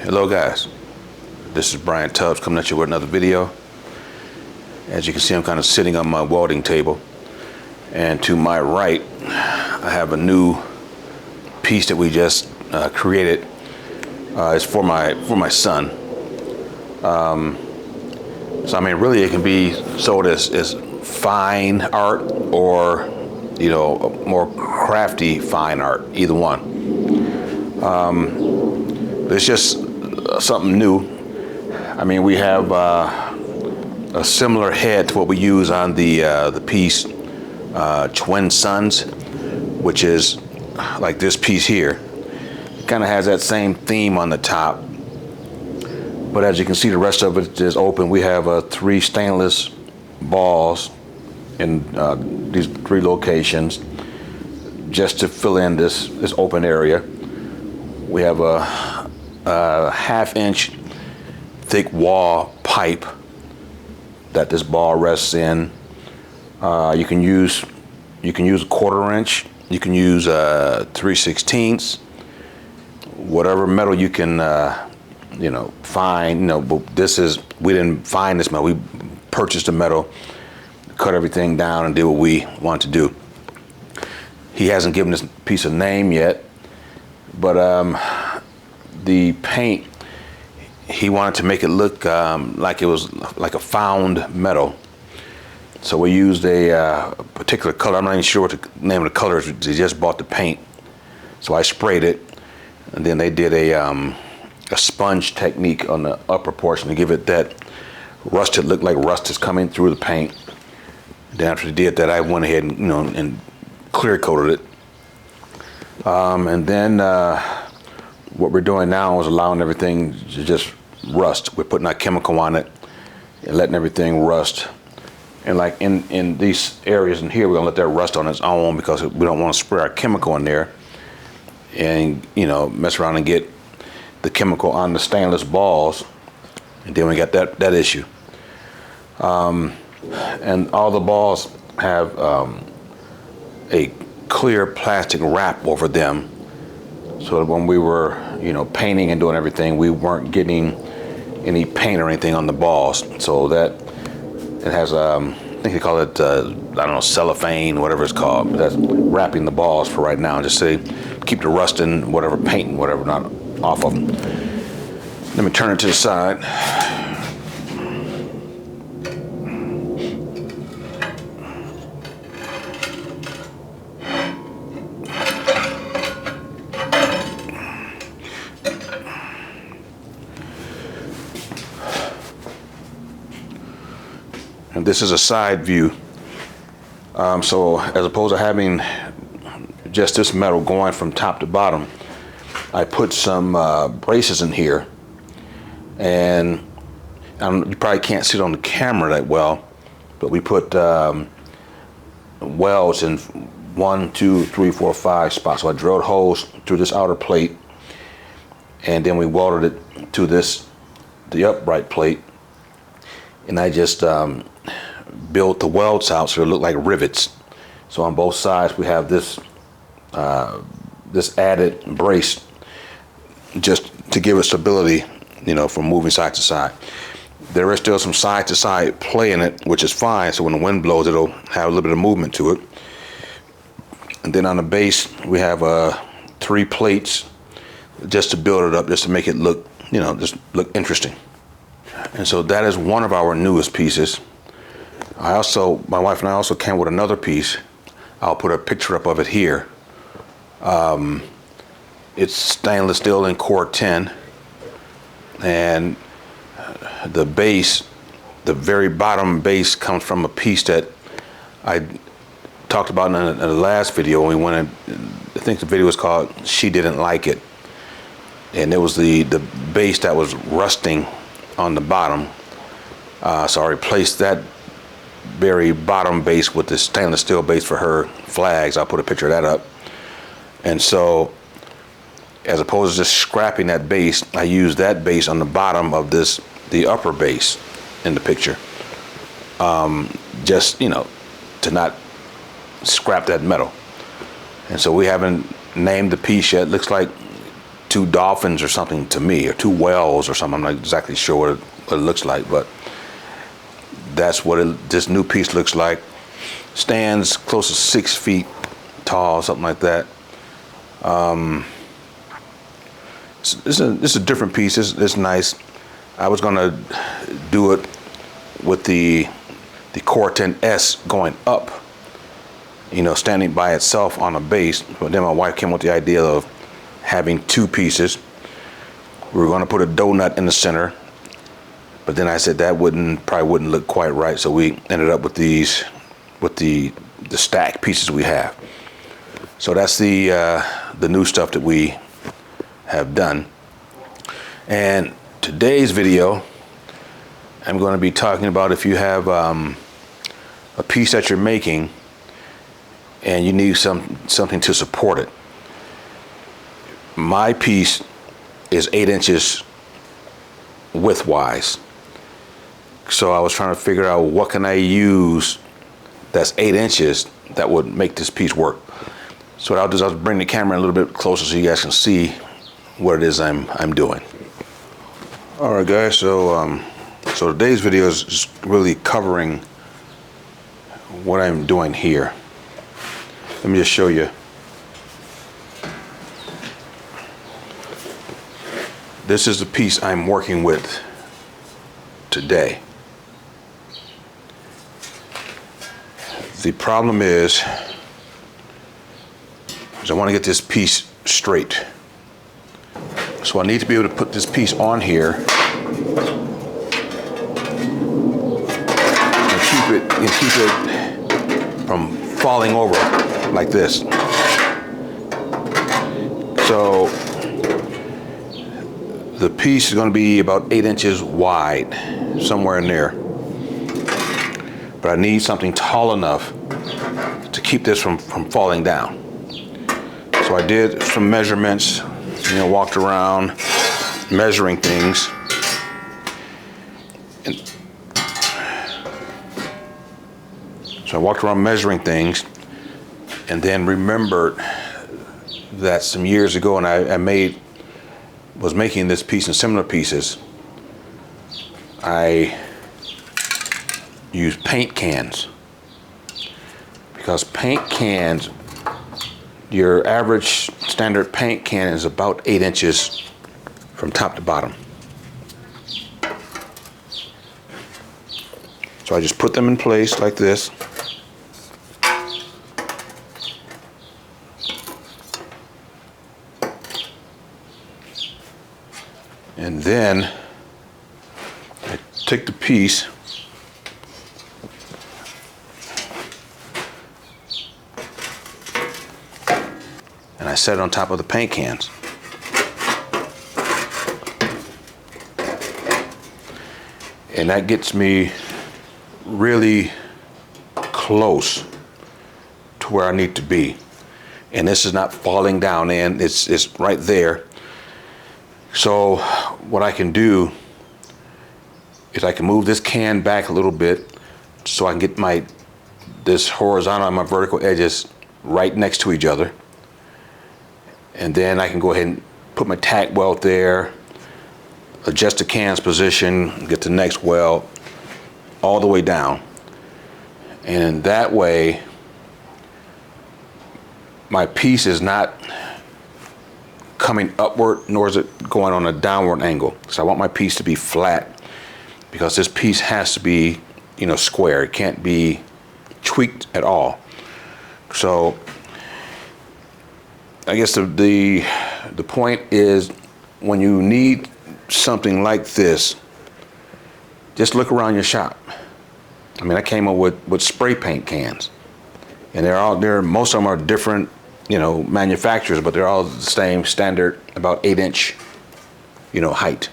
Hello guys, this is Brian Tubbs coming at you with another video. As you can see, I'm kind of sitting on my welding table, and to my right I have a new piece that we just created. It's for my son. So I mean, really it can be sold as fine art or, you know, more crafty fine art, either one. It's just something new. I mean, we have a similar head to what we use on the piece Twin Suns, which is like this piece here. It kind of has that same theme on the top, but as you can see, the rest of it is open. We have 3 stainless balls in these 3 locations just to fill in this open area. We have a 1/2-inch thick wall pipe that this ball rests in. You can use a 1/4 inch. You can use 3/16, whatever metal you can find. But we didn't find this metal. We purchased the metal, cut everything down, and did what we want to do. He hasn't given this piece a name yet, but the paint, he wanted to make it look like it was like a found metal. So we used a particular color. I'm not even sure what the name of the color is. They just bought the paint. So I sprayed it, and then they did a sponge technique on the upper portion to give it that rusted look, like rust is coming through the paint. Then after they did that, I went ahead and and clear coated it. And then what we're doing now is allowing everything to just rust. We're putting our chemical on it and letting everything rust. And like in these areas in here, we're gonna let that rust on its own because we don't want to spray our chemical in there and mess around and get the chemical on the stainless balls, and then we got that issue. And all the balls have a clear plastic wrap over them, so that when we were painting and doing everything, we weren't getting any paint or anything on the balls. So that it has I think they call it I don't know, cellophane, whatever it's called, but that's wrapping the balls for right now, just to keep the rust and whatever paint and whatever not off of them. Let me turn it to the side. And this is a side view. So as opposed to having just this metal going from top to bottom, I put some braces in here, and you probably can't see it on the camera that well, but we put welds in 1, 2, 3, 4, 5 spots. So I drilled holes through this outer plate, and then we welded it to the upright plate, and I just built the welds out so they look like rivets. So on both sides we have this added brace just to give it stability, from moving side to side. There is still some side to side play in it, which is fine, so when the wind blows it'll have a little bit of movement to it. And then on the base we have 3 plates just to build it up, just to make it look, just look interesting. And so that is one of our newest pieces. My wife and I also came with another piece. I'll put a picture up of it here. It's stainless steel in core 10, and the base, the very bottom base, comes from a piece that I talked about in the last video when we went in. I think the video was called "She Didn't Like It," and it was the base that was rusting on the bottom. So I replaced that very bottom base with the stainless steel base for her flags. I'll put a picture of that up. And so as opposed to just scrapping that base, I used that base on the bottom of the upper base in the picture, just to not scrap that metal. And so we haven't named the piece yet. Looks like two dolphins or something to me, or two whales or something. I'm not exactly sure what it looks like, but that's what this new piece looks like. Stands close to 6 feet tall, something like that. This is a different piece. It's nice. I was gonna do it with the Corten S going up, you know, standing by itself on a base. But then my wife came with the idea of having two pieces. We were gonna put a donut in the center, but then I said that probably wouldn't look quite right. So we ended up with these, with the stack pieces we have. So that's the new stuff that we have done. And today's video, I'm going to be talking about if you have a piece that you're making and you need something to support it. My piece is 8 inches widthwise. So I was trying to figure out what can I use that's 8 inches that would make this piece work. So what I'll do is I'll bring the camera a little bit closer so you guys can see what it is I'm doing. All right, guys. So today's video is just really covering what I'm doing here. Let me just show you. This is the piece I'm working with today. The problem is I want to get this piece straight. So I need to be able to put this piece on here and keep it from falling over like this. So the piece is going to be about 8 inches wide, somewhere in there. But I need something tall enough to keep this from falling down. So I did some measurements, you know, walked around measuring things. So I walked around measuring things and then remembered that some years ago, and I was making this piece and similar pieces, I used paint cans. Because paint cans, your average standard paint can is about 8 inches from top to bottom. So I just put them in place like this. And then I take the piece and I set it on top of the paint cans. And that gets me really close to where I need to be. And this is not falling down in, it's right there. So what I can do is I can move this can back a little bit so I can get this horizontal and my vertical edges right next to each other. And then I can go ahead and put my tack weld there, adjust the can's position, get the next weld all the way down. And in that way, my piece is not coming upward, nor is it going on a downward angle. So I want my piece to be flat because this piece has to be, you know, square. It can't be tweaked at all. So I guess the point is, when you need something like this, just look around your shop. I mean, I came up with spray paint cans, and most of them are different, you know, manufacturers, but they're all the same standard, about 8 inch, you know, height.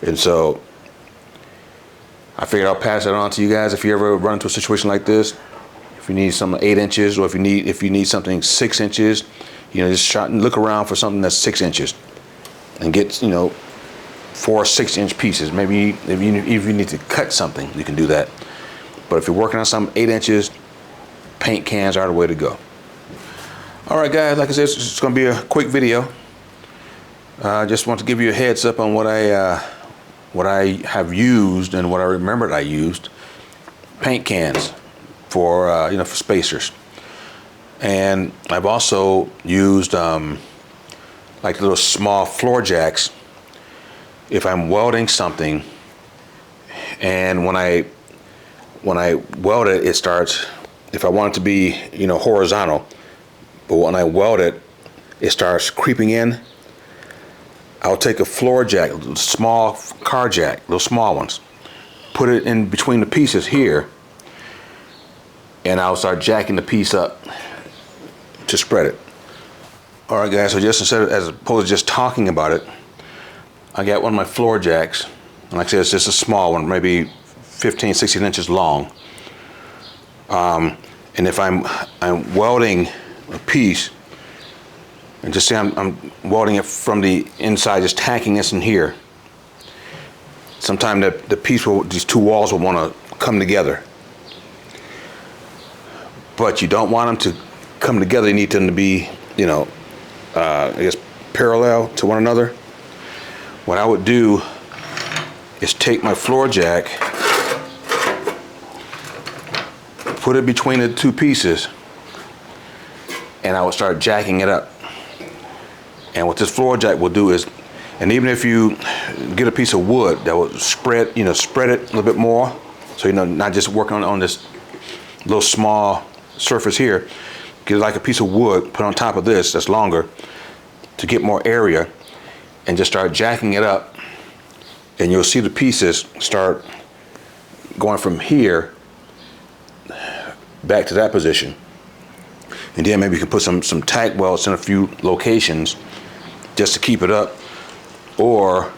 And so I figured I'll pass it on to you guys if you ever run into a situation like this. If you need something 8 inches, or if you need something 6 inches, you know, just look around for something that's 6 inches, and get, you know, 4 6-inch pieces. Maybe if you need to cut something, you can do that. But if you're working on something 8 inches, paint cans are the way to go. All right, guys. Like I said, it's going to be a quick video. I just want to give you a heads up on what I have used and what I remembered I used. Paint cans for for spacers, and I've also used like little small floor jacks if I'm welding something, and when I weld it, it starts. If I want it to be horizontal, but when I weld it, it starts creeping in. I'll take a floor jack, a small car jack, little small ones, put it in between the pieces here, and I'll start jacking the piece up to spread it. All right, guys, so just as opposed to just talking about it, I got one of my floor jacks. Like I said, it's just a small one, maybe 15, 16 inches long. And if I'm welding a piece, and just say I'm welding it from the inside, just tacking this in here. Sometimes the piece these two walls will want to come together. But you don't want them to come together. You need them to be, I guess, parallel to one another. What I would do is take my floor jack, put it between the two pieces, and I would start jacking it up. And what this floor jack will do is, and even if you get a piece of wood that will spread it a little bit more, so not just working on this little small surface here, get like a piece of wood, put on top of this that's longer to get more area, and just start jacking it up, and you'll see the pieces start going from here back to that position. And then maybe you can put some tack welds in a few locations just to keep it up, or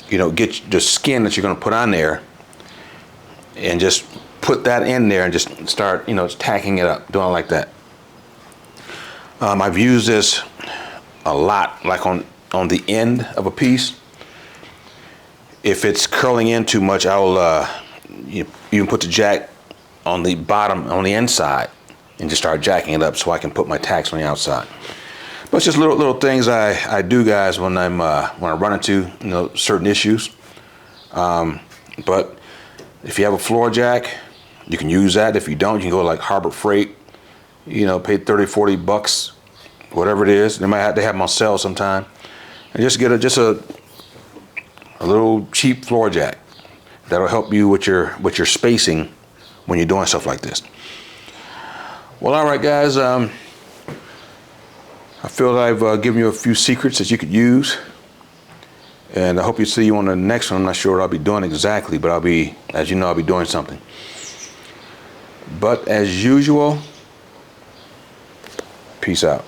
get the skin that you're going to put on there and just put that in there and just start tacking it up, doing it like that. I've used this a lot, like on the end of a piece. If it's curling in too much, I'll even put the jack on the bottom, on the inside, and just start jacking it up so I can put my tacks on the outside. But it's just little things I do, guys, when I run into certain issues. But if you have a floor jack, you can use that. If you don't, you can go like Harbor Freight, pay 30, 40 bucks, whatever it is. They have them on sale sometime, and just get a little cheap floor jack that'll help you with your spacing when you're doing stuff like this. Well, all right, guys. I feel that I've given you a few secrets that you could use, and I hope you see you on the next one. I'm not sure what I'll be doing exactly, but I'll be doing something. But as usual, peace out.